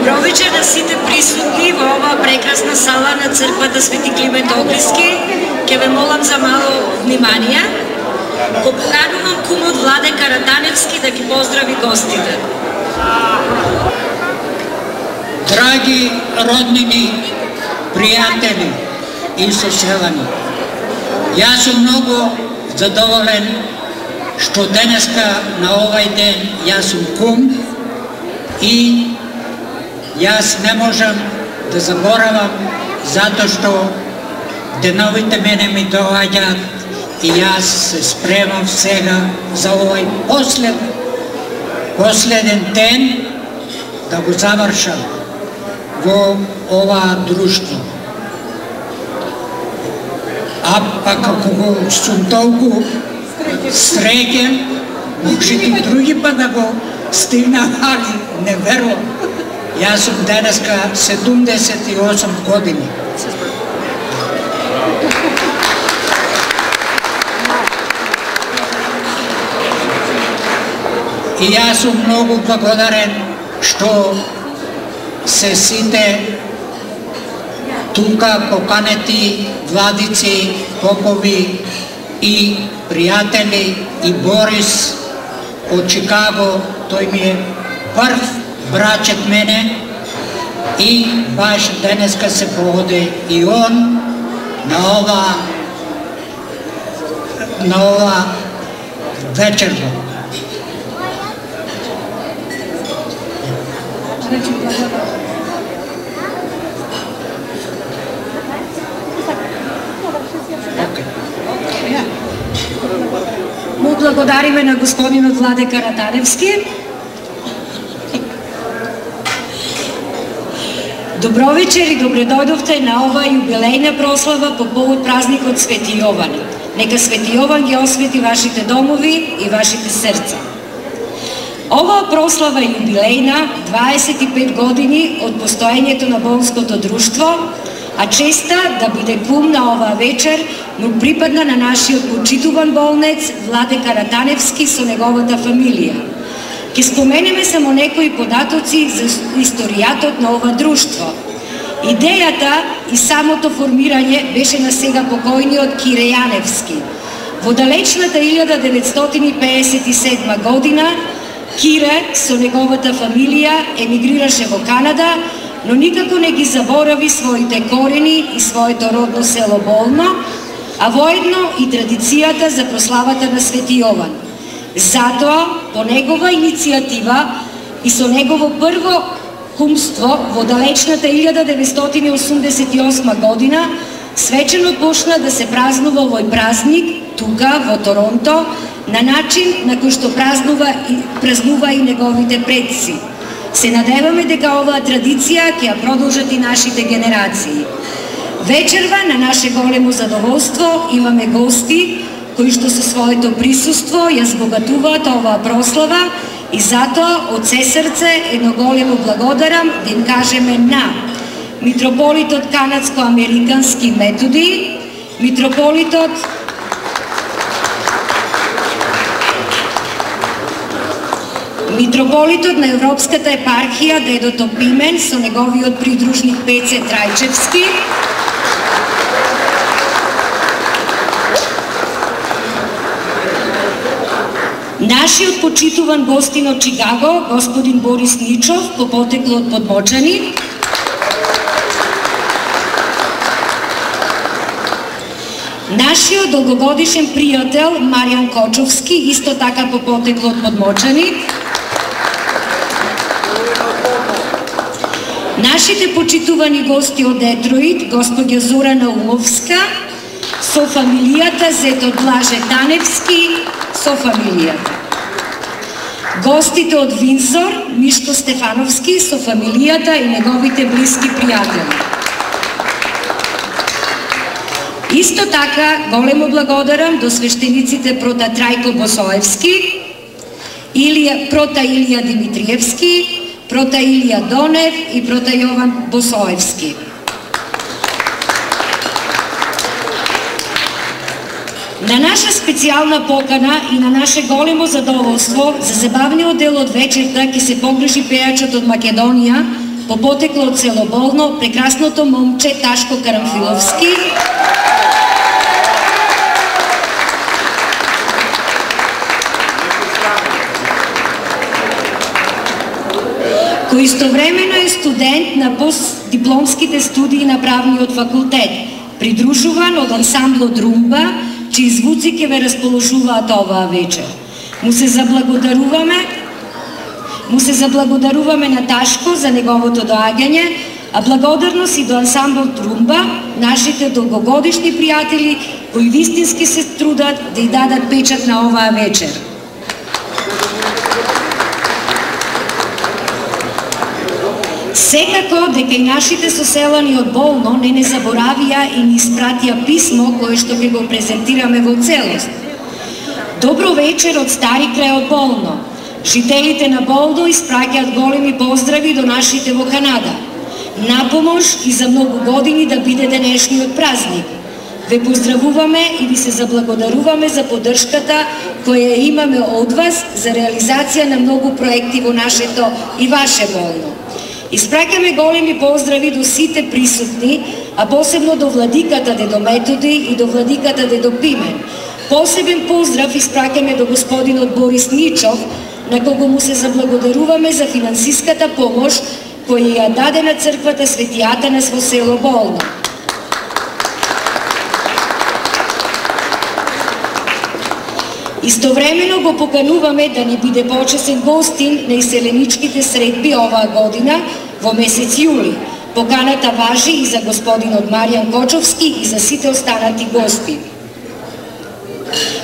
Добро вечер на сите присутни во оваа прекрасна сала на црквата Свети Климент Охридски. Ке ве молам за мало внимание. Го поканувам кумот Владека Ратаневски да ги поздрави гостите. Драги роднини, пријатели и соселани, јас сум многу задоволен што денеска на овај ден јас сум кум и јас не можам да заборавам затоа што деновите мене ми доаѓаат и јас се спремам сега за овај последен ден да го завршам во ова друштво. А пак ако сум толку среќен, може и други па да го стигнам, али не верувам. Јас сум денеска 78 години. И јас сум многу благодарен што се сите тука поканети владици, попови и пријатели и Борис од Чикаго, тој ми е прв брачет мене и баш денеска се проводи и он на ова вечерва. Му благодариме на господинот Владека Ратаневски. Добро вечер и добре дојдовте на оваа јубилејна прослава по повод празникот Свети Јован. Нека Свети Јован ги освети вашите домови и вашите срца. Оваа прослава е јубилејна 25 години од постоењето на болнското друштво, а честа да биде кум на оваа вечер му припадна на нашиот почитуван болнец Владека Ратаневски со неговата фамилија. Ке споменеме само некои податоци за историјатот на ова друштво. Идејата и самото формирање беше на сега покојниот Кире Јаневски. Во далечната 1957 година Кире со неговата фамилија емигрираше во Канада, но никако не ги заборави своите корени и своето родно село Болно, а воедно и традицијата за прославата на Свети Јован. Затоа, по негова иницијатива и со негово прво кумство во далечната 1988 година, свечено почна да се празнува овој празник тука во Торонто на начин на кој што празнува и неговите предци. Се надеваме дека оваа традиција ќе ја продолжат и нашите генерации. Вечерва на наше големо задоволство имаме гости кои што со своето присуство ја збогатуваат оваа прослава и затоа од се срце едно големо благодарам да им кажеме на митрополитот канадско-американски Методи, митрополитот на Европската епархија Дедото Пимен со неговиот придружник Пеце Трајчевски, нашиот почитуван гостин од Чикаго, господин Борис Ничов, по потекло од Подмочани, нашиот долгогодишен пријател Маријан Кочовски, исто така по потекло од Подмочани, нашите почитувани гости од Детройт, господја Зорана Умовска, со фамилијата зет од Блаже Таневски, со фамилијата. Гостите од Винзор, Мишко Стефановски, со фамилијата и неговите блиски пријатели. Исто така, големо благодарам до свештениците прота Трајко Босоевски, прота Илија Димитриевски, прота Илија Донев и прота Јован Босоевски. На наша специјална покана и на наше големо задоволство за забавниот дел од вечерта ќе се погрижи пејачот од Македонија, по потекло од село Болно, прекрасното момче Ташко Карамфиловски, кој истовремено е студент на постдипломските студии на правниот факултет, придружуван од ансамблот Румба, чии звуци ќе ве расположуваат оваа вечер. Му се заблагодаруваме на Ташко за неговото доаѓање, а благодарност и до ансамблот Румба, нашите долгогодишни пријатели кои вистински се трудат да ја дадат печат на оваа вечер. Секако дека и нашите соселани од Болно не заборавија и ни испратија писмо кое што ќе го презентираме во целост. Добро вечер од Стари крај од Болно. Жителите на Болно испраќаат големи поздрави до нашите во Канада. Напомош и за многу години да биде денешниот празник. Ве поздравуваме и ви се заблагодаруваме за поддршката која имаме од вас за реализација на многу проекти во нашето и ваше Болно. Испраќаме големи поздрави до сите присутни, а посебно до владиката Дедо Методи и до владиката Дедо Пимен. Посебен поздрав испраќаме до господинот Борис Ничов, на кого му се заблагодаруваме за финансиската помош која ја даде на црквата Свети Атанас во село Болно. Истовремено го покануваме да ни биде почесен гостин на иселеничките средби оваа година во месец јули. Поканата важи и за господинот Маријан Кочовски и за сите останати гости.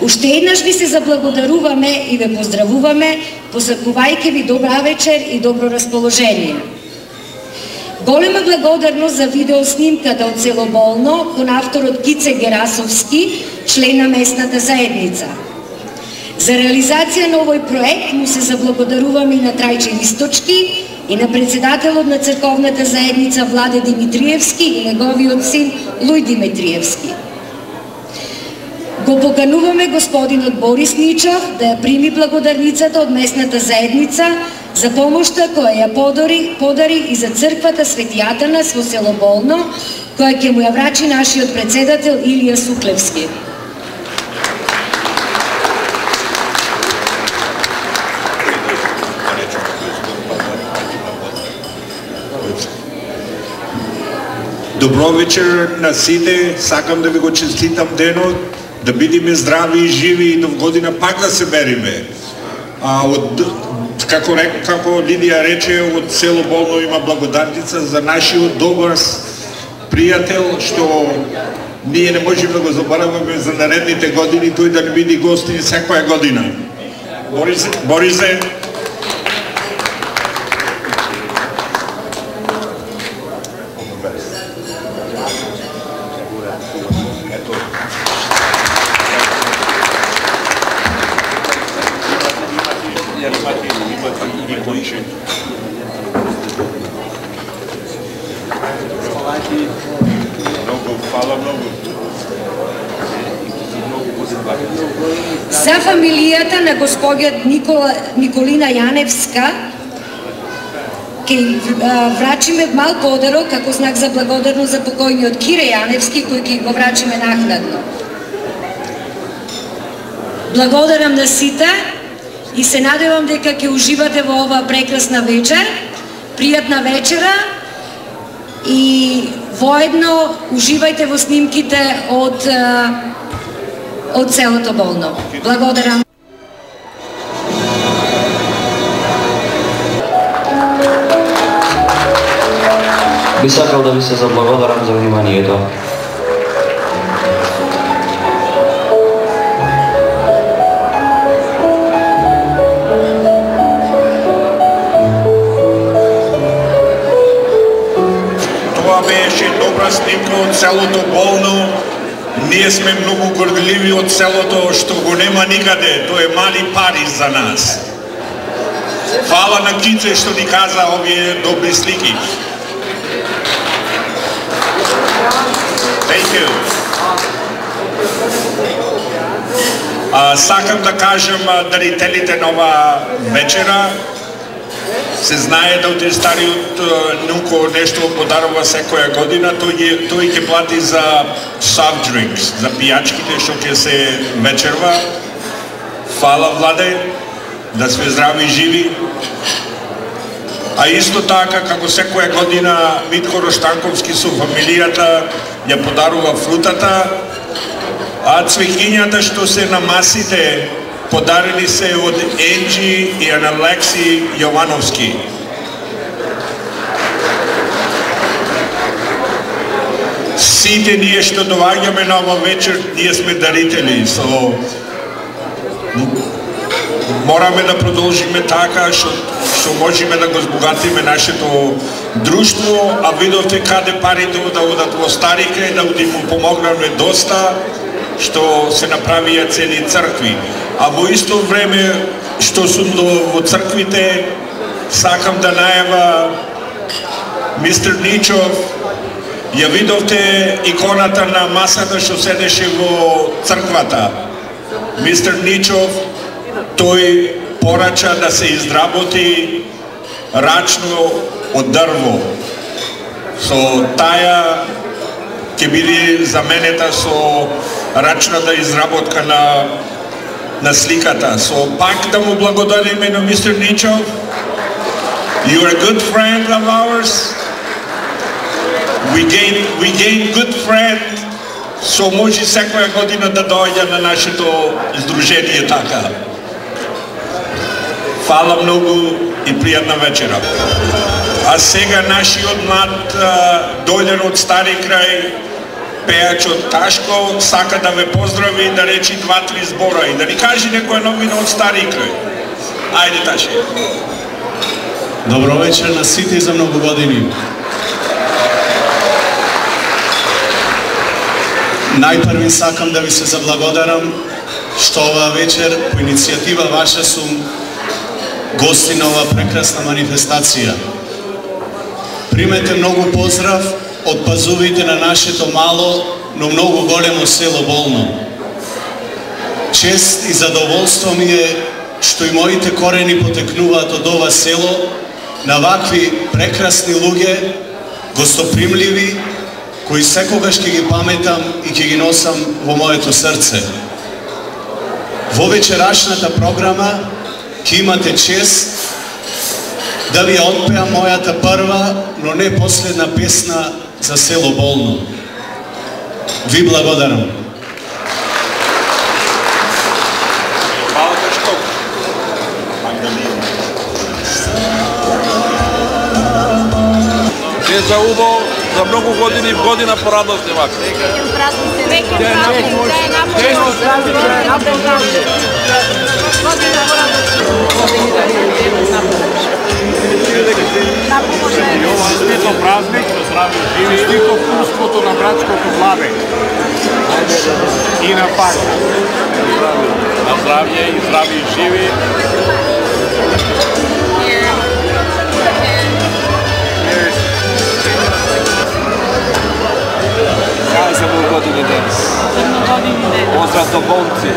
Уште еднаш ви се заблагодаруваме и ве поздравуваме, посакувајќи ви добра вечер и добро расположение. Голема благодарност за видеоснимката од село Болно кон авторот Кице Герасовски, член на местната заедница. За реализација на овој проект му се заблагодаруваме и на Трајче Источки и на председателот на црковната заедница Владе Димитриевски и неговиот син Луј Димитриевски. Го покануваме господинот Борис Ничов да ја прими благодарницата од местната заедница за помошта која ја подари и за црквата Свети Атанас во село Болно, која ќе му ја врачи нашиот председател Илија Суклевски. Добро вечер на сите, сакам да ви го честитам денот, да бидеме здрави и живи и до година пак да се бериме. Како Лидија рече, од село Болно има благодарница за нашиот добар пријател, што ние не можеме да го забораваме за наредните години, тој да не биде гостин секоја година. Борисе. За фамилијата на господјот Николина Јаневска ќе врачиме мал подарок како знак за благодарност за покојниот Кире Јаневски, кој ќе го врачиме накнадно. Благодарам на сите и се надевам дека ќе уживате во оваа прекрасна вечер. Пријатна вечера и воедно уживајте во снимките од селото Болно. Благодарам. Би сакал да ви се заблагодарам за вниманието. Тоа беше добра снимка од селото Болно. Ние сме многу гордливи од селото што го нема никаде, тоа е мали пари за нас. Фала на Кице што ни каза овие добри слики. Thank you. Сакам да кажам дарителите на оваа вечера. Се знае да од стариот Нуко нешто подарува секоја година, тој ќе плати за soft drinks, за пијачките што ќе се вечерва. Фала, Владе, да сме здрави и живи. А исто така, како секоја година, Митко Роштанковски со фамилијата ја подарува фрутата, а цвеќињата што се на масите подарени се од Енджи и Алекси Јовановски. Сите ние што доаѓаме на ова вечер, ние сме дарители. Мораме да продолжиме така што можеме да го збогатиме нашето друштво, а видовте каде парите да одат во стари крај, да му помогнаме доста, што се направија цели цркви. А во исто време што сум во црквите, сакам да најава мистер Ничов, ја видовте иконата на масата што седеше во црквата. Мистер Ничов, тој порача да се изработи рачно од дрво. Со таа ќе биде заменета со рачната изработка на сликата. Пак да му благодариме на мистер Ничов. You are a good friend of ours. We gain good friend. Може секоја година да доаѓа на нашето издружение така. Фала многу и пријатна вечера. А сега нашиот млад дојден од Стари крај, пејачот Ташко, сака да ве поздрави и да речи 2-3 збора и да ни кажи некоја новина од Стари крај. Ајде, Таши. Добро вечер на сите за многу години. Најпрви сакам да ви се заблагодарам што оваа вечер по иницијатива ваша сум гости на оваа прекрасна манифестација. Примете многу поздрав од пазувите на нашето мало, но многу големо село Болно. Чест и задоволство ми е што и моите корени потекнуваат од ова село на вакви прекрасни луѓе, гостопримливи, кои секогаш ќе ги паметам и ќе ги носам во моето срце. Во вечерашната програма ќе имате чест да ви отпеам мојата прва, но не последна песна за село Болно. Ви благодарам. За убаво, за многу години, година по радосни вака. Честито празник, здрави живи, честито пуството на братското Владе и на пакта. На здравје и здрави и живи. Кај се во години ден? Поздрав до болци.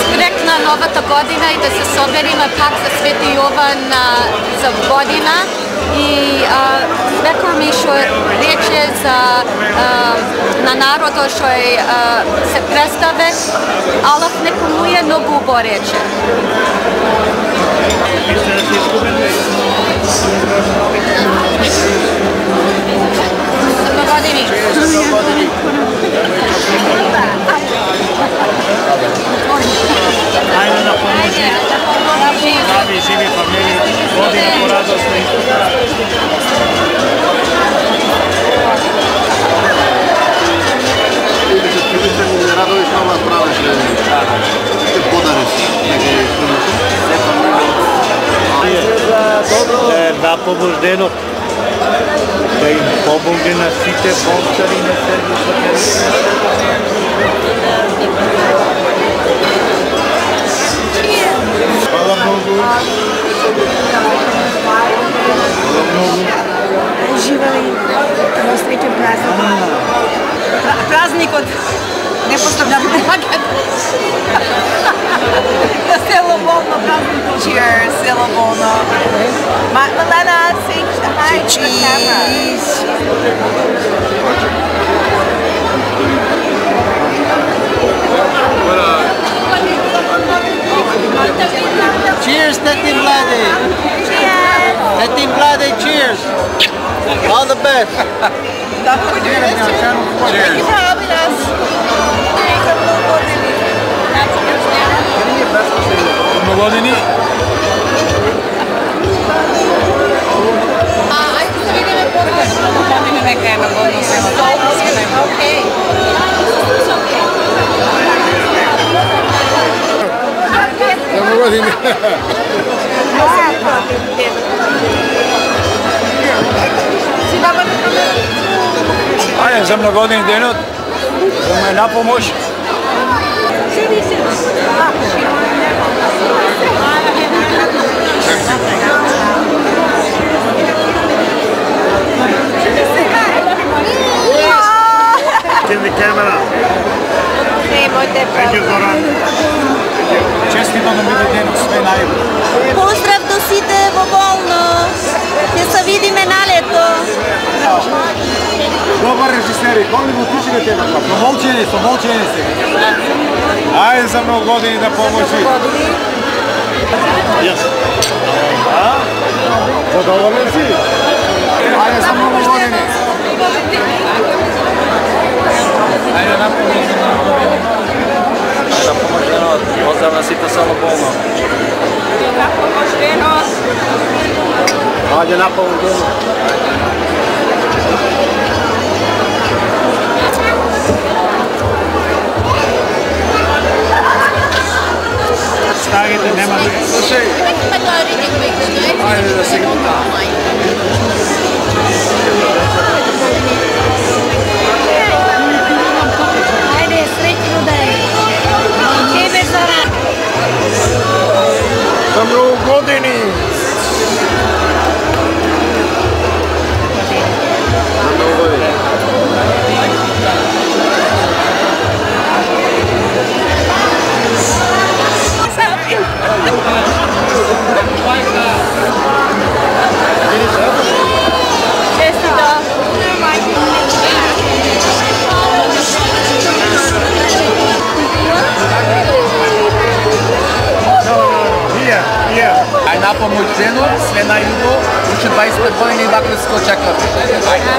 Спрекна новата година и да се собериме пак за Свети Јован за година и свекор ми што рече на народот што се представе, Аллах некому е многу убо рече. Добро години. Ајде да поможи. Здрави, живи фамилии, година по радосни. Радовиш на ова права ще подариш. Да побождено. Да им помогне на сите болчари на Сергијската. Hvala Bogu. Uživali na srećem prazniku. praznikot. Ne postavljam nagrad. Selo Bolno praznikot. Cheers, Selo Bolno. Milena, say hi to the camera. Cheers, Tati Mlade. Cheers. Tati Mlade, cheers. All the best. Thank you for having us. Години. Ajde se vidimo posle. Godinu neka je na godinu se okej. Samo godine. Ajde, za mnogodini denot, da mu je na pomoć. In the camera. Nemojte Zoran. Čestito da mi vedeno, sve najbolje. Pozdrav do site во Болно. Ќе се видиме на лето. Dobar režiseri, Hollywood tiče te na Somolčeni se. Ajde za mnogo godini da pomoći. Zadovoljen si? Ajde za mnogo godini. Ajde na pomoć. Da pomoć denot, pozdrav na sito Selo Bolno. Na pomoć denot. Ajde na pomoć denot. Stavite, nema da... Slušaj. Ajde da se... Ajde, srećno da je. Tebe Zoran. Za mnogo godini. Aj na pomoć ženu, sve najljubo, uče 25 godina i dakle se to očekava. Ajde.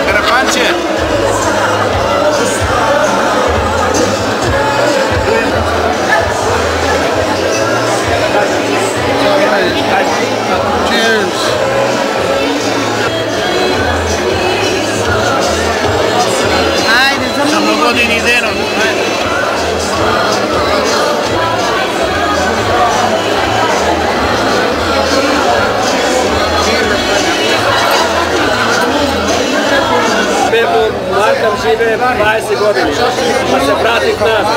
Karapanče. Cheers. Ajde, za mnogo godini denot. Markav žive 20 godina, pa se vrati k nas.